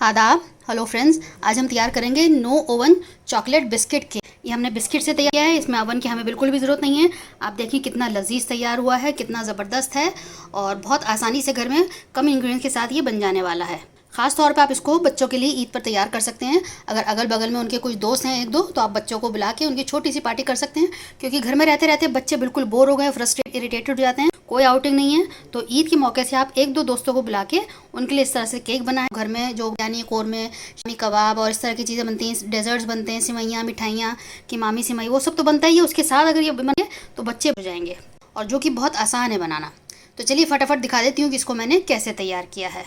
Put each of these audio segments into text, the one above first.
आदाब। Hello friends, आज हम तैयार करेंगे no oven chocolate biscuit cake. ये हमने बिस्किट से तैयार किया है, इसमें ओवन की हमें बिल्कुल भी ज़रूरत नहीं है। आप देखिए कितना लजीज तैयार हुआ है, कितना ज़बरदस्त है और बहुत आसानी से घर में कम इंग्रेडिएंट्स के साथ ये बन जाने वाला है। ख़ास तौर पे आप इसको बच्चों के लिए ईद पर तैयार कर सकते हैं। अगर अगल बगल में उनके कुछ दोस्त हैं एक दो, तो आप बच्चों को बुला के उनकी छोटी सी पार्टी कर सकते हैं, क्योंकि घर में रहते रहते बच्चे बिल्कुल बोर हो गए, फ्रस्ट्रेट इरिटेटेड हो जाते हैं, कोई आउटिंग नहीं है। तो ईद के मौके से आप एक दो दोस्तों को बुला के उनके लिए इस तरह से केक बनाएं। घर में जो यानी कौरमे, शामी कबाब और इस तरह की चीज़ें बनती हैं, डेजर्ट्स बनते हैं, सिवैयाँ, मिठाइयाँ, कीमामी सिवई, वो सब तो बनता ही है। उसके साथ अगर ये बने तो बच्चे हो जाएंगे, और जो कि बहुत आसान है बनाना। तो चलिए फटाफट दिखा देती हूँ कि इसको मैंने कैसे तैयार किया है।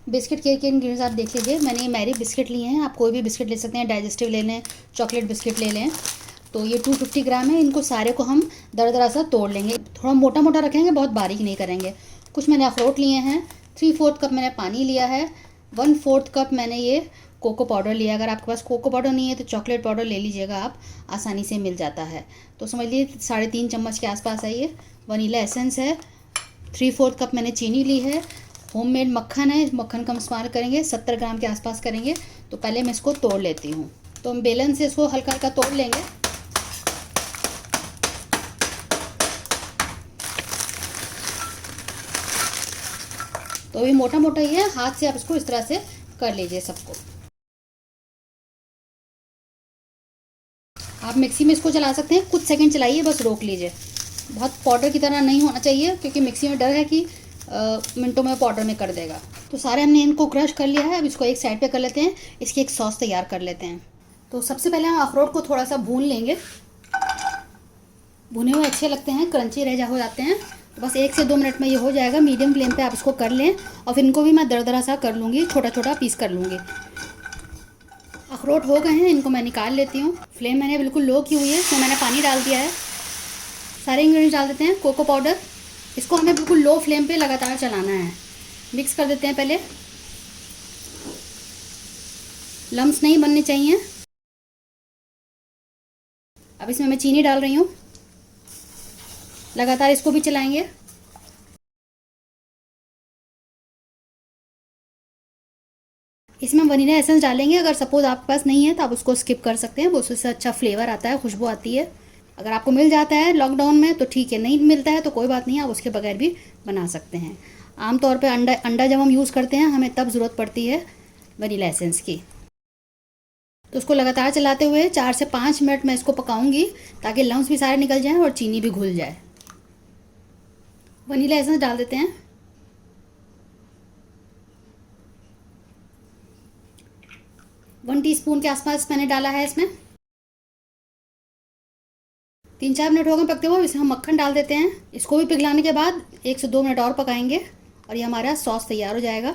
बिस्किट केक के इंग्रेडिएंट्स आप देख लीजिए। मैंने ये मैरी बिस्किट लिए हैं, आप कोई भी बिस्किट ले सकते हैं, डाइजेस्टिव ले लें, चॉकलेट बिस्किट ले लें। तो ये 250 ग्राम है। इनको सारे को हम दरदरा सा तोड़ लेंगे, थोड़ा मोटा मोटा रखेंगे, बहुत बारीक नहीं करेंगे। कुछ मैंने अखरोट लिए हैं, 3/4 कप मैंने पानी लिया है, 1/4 कप मैंने ये कोको पाउडर लिया। अगर आपके पास कोको पाउडर नहीं है तो चॉकलेट पाउडर ले लीजिएगा, आप आसानी से मिल जाता है। तो समझ लीजिए 3.5 चम्मच के आसपास है ये। वनीला एसेंस है, 3/4 कप मैंने चीनी ली है। होममेड मक्खन है, इस मक्खन का हम इस्तेमाल करेंगे, 70 ग्राम के आसपास करेंगे। तो पहले मैं इसको तोड़ लेती हूँ। तो हम बेलन से इसको हल्का हल्का तोड़ लेंगे। तो अभी मोटा मोटा ही है, हाथ से आप इसको इस तरह से कर लीजिए सबको। आप मिक्सी में इसको चला सकते हैं, कुछ सेकंड चलाइए, बस रोक लीजिए। बहुत पाउडर की तरह नहीं होना चाहिए, क्योंकि मिक्सी में डर है कि मिनटों में पाउडर में कर देगा। तो सारे हमने इनको क्रश कर लिया है। अब इसको एक साइड पे कर लेते हैं, इसकी एक सॉस तैयार कर लेते हैं। तो सबसे पहले हम अखरोट को थोड़ा सा भून लेंगे। भुने हुए अच्छे लगते हैं, क्रंची रह हो जाते हैं। तो बस 1 से 2 मिनट में ये हो जाएगा। मीडियम फ्लेम पे आप इसको कर लें, और फिर इनको भी मैं दरदरा सा कर लूँगी, छोटा छोटा पीस कर लूँगी। अखरोट हो गए हैं, इनको मैं निकाल लेती हूँ। फ्लेम मैंने बिल्कुल लो की हुई है, इसमें मैंने पानी डाल दिया है। सारे इंग्रेडिएंट्स डाल देते हैं। कोको पाउडर, इसको हमें बिल्कुल लो फ्लेम पे लगातार चलाना है। मिक्स कर देते हैं पहले, लम्स नहीं बनने चाहिए। अब इसमें मैं चीनी डाल रही हूँ, लगातार इसको भी चलाएंगे। इसमें हम वनीला एसेंस डालेंगे। अगर सपोज आपके पास नहीं है तो आप उसको स्किप कर सकते हैं, वो उससे अच्छा फ्लेवर आता है, खुशबू आती है। अगर आपको मिल जाता है लॉकडाउन में तो ठीक है, नहीं मिलता है तो कोई बात नहीं, आप उसके बगैर भी बना सकते हैं। आमतौर पे अंडा जब हम यूज़ करते हैं, हमें तब ज़रूरत पड़ती है वनीला एसेंस की। तो उसको लगातार चलाते हुए 4 से 5 मिनट मैं इसको पकाऊंगी, ताकि लम्स भी सारे निकल जाएं और चीनी भी घुल जाए। वनीला एसेंस डाल देते हैं। 1 टीस्पून के आसपास मैंने डाला है इसमें। 3-4 मिनट हो गए पकते हुए, इसमें हम मक्खन डाल देते हैं। इसको भी पिघलाने के बाद 1 से 2 मिनट और पकाएंगे, और ये हमारा सॉस तैयार हो जाएगा।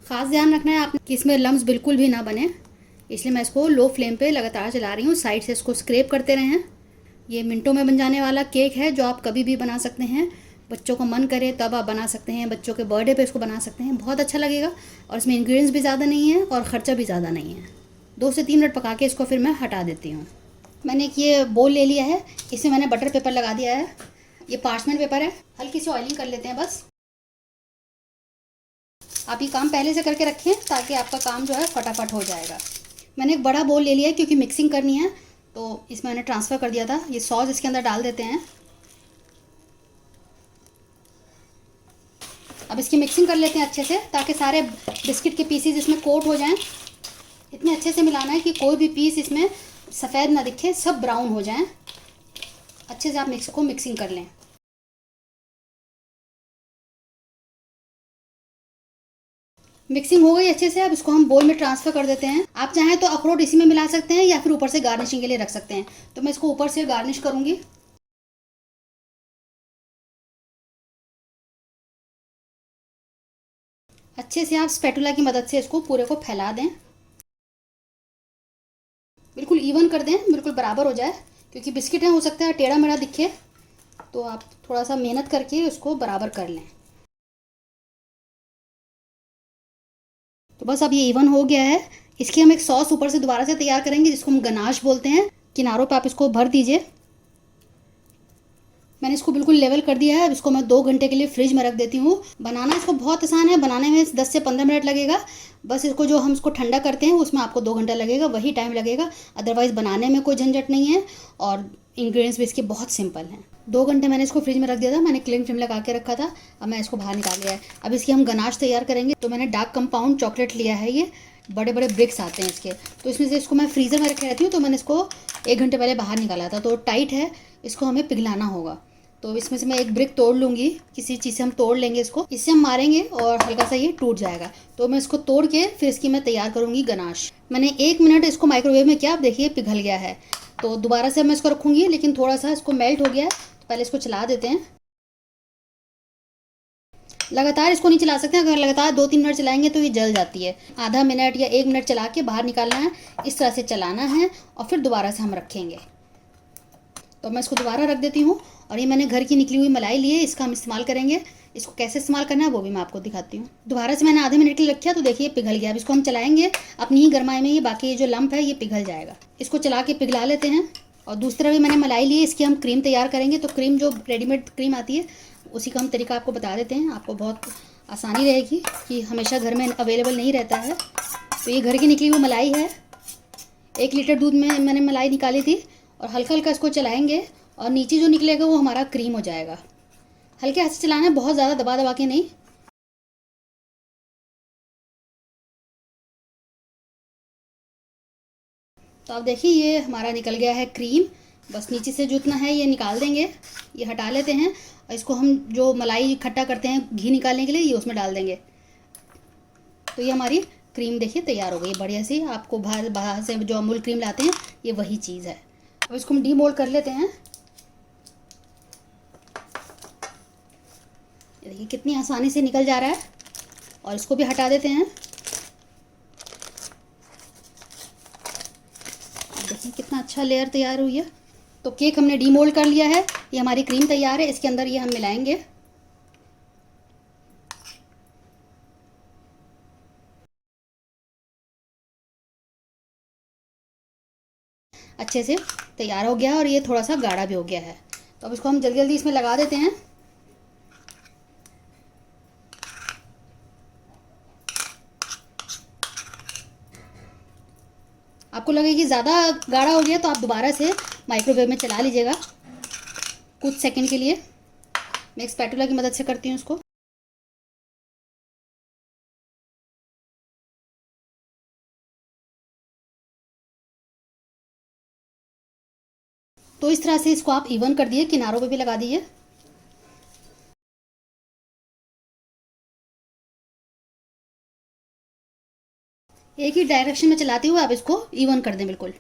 ख़ास ध्यान रखना है आपने कि इसमें लम्स बिल्कुल भी ना बने, इसलिए मैं इसको लो फ्लेम पे लगातार चला रही हूँ। साइड से इसको स्क्रैप करते रहें। ये मिनटों में बन जाने वाला केक है, जो आप कभी भी बना सकते हैं। बच्चों को मन करे तब आप बना सकते हैं, बच्चों के बर्थडे पे इसको बना सकते हैं, बहुत अच्छा लगेगा। और इसमें इंग्रेडिएंट्स भी ज़्यादा नहीं है और ख़र्चा भी ज़्यादा नहीं है। 2 से 3 मिनट पका के इसको फिर मैं हटा देती हूँ। मैंने एक ये बोल ले लिया है, इसमें मैंने बटर पेपर लगा दिया है। ये पार्चमेंट पेपर है, हल्की सी ऑयलिंग कर लेते हैं बस। आप ये काम पहले से करके रखें, ताकि आपका काम जो है फटाफट हो जाएगा। मैंने एक बड़ा बोल ले लिया है, क्योंकि मिक्सिंग करनी है, तो इसमें मैंने ट्रांसफ़र कर दिया था। ये सॉस इसके अंदर डाल देते हैं। अब इसकी मिक्सिंग कर लेते हैं अच्छे से, ताकि सारे बिस्किट के पीसीज इसमें कोट हो जाएं। इतने अच्छे से मिलाना है कि कोई भी पीस इसमें सफ़ेद ना दिखे, सब ब्राउन हो जाएं। अच्छे से आप मिक्सिंग कर लें। मिक्सिंग हो गई अच्छे से। अब इसको हम बोल में ट्रांसफ़र कर देते हैं। आप चाहें तो अखरोट इसी में मिला सकते हैं, या फिर ऊपर से गार्निशिंग के लिए रख सकते हैं। तो मैं इसको ऊपर से गार्निश करूँगी। अच्छे से आप स्पैटुला की मदद से इसको पूरे को फैला दें, बिल्कुल इवन कर दें, बिल्कुल बराबर हो जाए। क्योंकि बिस्किट है, हो सकता है टेढ़ा मेढ़ा दिखे, तो आप थोड़ा सा मेहनत करके उसको बराबर कर लें। तो बस अब ये इवन हो गया है। इसकी हम एक सॉस ऊपर से दोबारा से तैयार करेंगे, जिसको हम गनाश बोलते हैं। किनारों पे आप इसको भर दीजिए। मैंने इसको बिल्कुल लेवल कर दिया है। अब इसको मैं 2 घंटे के लिए फ्रिज में रख देती हूँ। बनाना इसको बहुत आसान है, बनाने में 10 से 15 मिनट लगेगा। बस इसको जो हम इसको ठंडा करते हैं उसमें आपको 2 घंटा लगेगा, वही टाइम लगेगा। अदरवाइज़ बनाने में कोई झंझट नहीं है और इंग्रेडिएंट्स भी इसके बहुत सिंपल हैं। 2 घंटे मैंने इसको फ्रिज में रख दिया था, मैंने क्लिंग फिल्म लगा के रखा था। अब मैं इसको बाहर निकाल लिया है। अब इसकी हम गनाश तैयार करेंगे। तो मैंने डार्क कंपाउंड चॉकलेट लिया है, ये बड़े बड़े ब्रिक्स आते हैं इसके। तो इसमें से इसको मैं फ्रीज़र में रखे रहती हूँ, तो मैंने इसको 1 घंटे पहले बाहर निकाला था। तो टाइट है, इसको हमें पिघलाना होगा। तो इसमें से मैं एक ब्रिक तोड़ लूँगी, किसी चीज़ से हम तोड़ लेंगे इसको, इससे हम मारेंगे और हल्का सा ये टूट जाएगा। तो मैं इसको तोड़ के फिर इसकी मैं तैयार करूँगी गनाश। मैंने 1 मिनट इसको माइक्रोवेव में किया, आप देखिए पिघल गया है। तो दोबारा से मैं इसको रखूँगी, लेकिन थोड़ा सा इसको मेल्ट हो गया है। तो पहले इसको चला देते हैं। लगातार इसको नहीं चला सकते, अगर लगातार 2-3 मिनट चलाएंगे तो ये जल जाती है। आधा मिनट या 1 मिनट चला के बाहर निकालना है, इस तरह से चलाना है और फिर दोबारा से हम रखेंगे। तो मैं इसको दोबारा रख देती हूँ। और ये मैंने घर की निकली हुई मलाई ली है, इसका हम इस्तेमाल करेंगे। इसको कैसे इस्तेमाल करना है वो भी मैं आपको दिखाती हूँ। दोबारा से मैंने आधे मिनट के लिए रखा, तो देखिए पिघल गया। अब इसको हम चलाएंगे अपनी ही गरमाई में, ये बाकी ये जो लंप है ये पिघल जाएगा। इसको चला के पिघला लेते हैं। और दूसरा भी मैंने मलाई ली है, इसकी हम क्रीम तैयार करेंगे। तो क्रीम जो रेडीमेड क्रीम आती है उसी का हम तरीका आपको बता देते हैं, आपको बहुत आसानी रहेगी कि हमेशा घर में अवेलेबल नहीं रहता है। तो ये घर की निकली हुई मलाई है। 1 लीटर दूध में मैंने मलाई निकाली थी। और हल्का हल्का इसको चलाएंगे और नीचे जो निकलेगा वो हमारा क्रीम हो जाएगा। हल्के हाथ से चलाना है, बहुत ज़्यादा दबा दबा के नहीं। तो आप देखिए ये हमारा निकल गया है क्रीम। बस नीचे से जितना है ये निकाल देंगे, ये हटा लेते हैं। और इसको हम जो मलाई इकट्ठा करते हैं घी निकालने के लिए, ये उसमें डाल देंगे। तो ये हमारी क्रीम देखिए तैयार हो गई बढ़िया सी। आपको बाहर से जो अमूल क्रीम लाते हैं ये वही चीज़ है। अब इसको हम डीमोल्ड कर लेते हैं। ये देखिए कितनी आसानी से निकल जा रहा है। और इसको भी हटा देते हैं। देखिए कितना अच्छा लेयर तैयार हुई है। तो केक हमने डीमोल्ड कर लिया है, ये हमारी क्रीम तैयार है। इसके अंदर ये हम मिलाएंगे। अच्छे से तैयार हो गया है और ये थोड़ा सा गाढ़ा भी हो गया है। तो अब इसको हम जल्दी जल्दी इसमें लगा देते हैं। आपको लगे कि ज़्यादा गाढ़ा हो गया तो आप दोबारा से माइक्रोवेव में चला लीजिएगा कुछ सेकंड के लिए। मैं एक स्पैटुला की मदद से करती हूँ इसको। तो इस तरह से इसको आप इवन कर दिए, किनारों पे भी लगा दीजिए। एक ही डायरेक्शन में चलाते हुए आप इसको इवन कर दें बिल्कुल।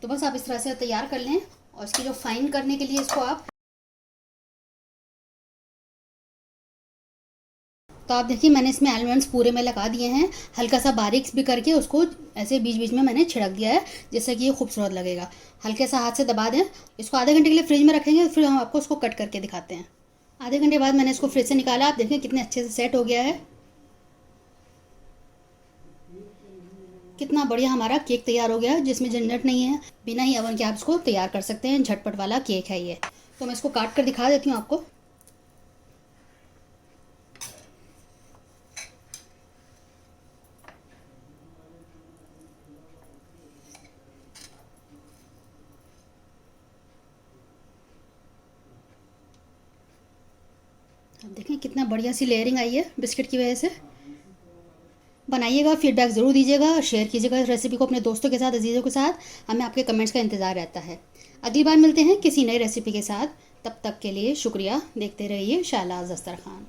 तो बस आप इस तरह से तैयार कर लें। और इसकी जो फाइन करने के लिए इसको आप, तो आप देखिए मैंने इसमें आलमंड्स पूरे में लगा दिए हैं। हल्का सा बारीक भी करके उसको ऐसे बीच बीच में मैंने छिड़क दिया है, जिससे कि ये खूबसूरत लगेगा। हल्के सा हाथ से दबा दें। इसको आधे घंटे के लिए फ्रिज में रखेंगे, फिर हम आपको उसको कट करके दिखाते हैं। आधे घंटे बाद मैंने इसको फ्रिज से निकाला। आप देखें कितने अच्छे से सेट हो गया है। कितना बढ़िया हमारा केक तैयार हो गया है, जिसमें झंझट नहीं है। बिना ही ओवन के आप इसको तैयार कर सकते हैं। झटपट वाला केक है ये। तो मैं इसको काट कर दिखा देती हूँ आपको। अब देखें कितना बढ़िया सी लेयरिंग आई है बिस्किट की वजह से। बनाइएगा, फीडबैक ज़रूर दीजिएगा, शेयर कीजिएगा इस रेसिपी को अपने दोस्तों के साथ, अजीज़ों के साथ। हमें आपके कमेंट्स का इंतज़ार रहता है। अगली बार मिलते हैं किसी नई रेसिपी के साथ। तब तक के लिए शुक्रिया। देखते रहिए शाहनाज़ दस्तरखान।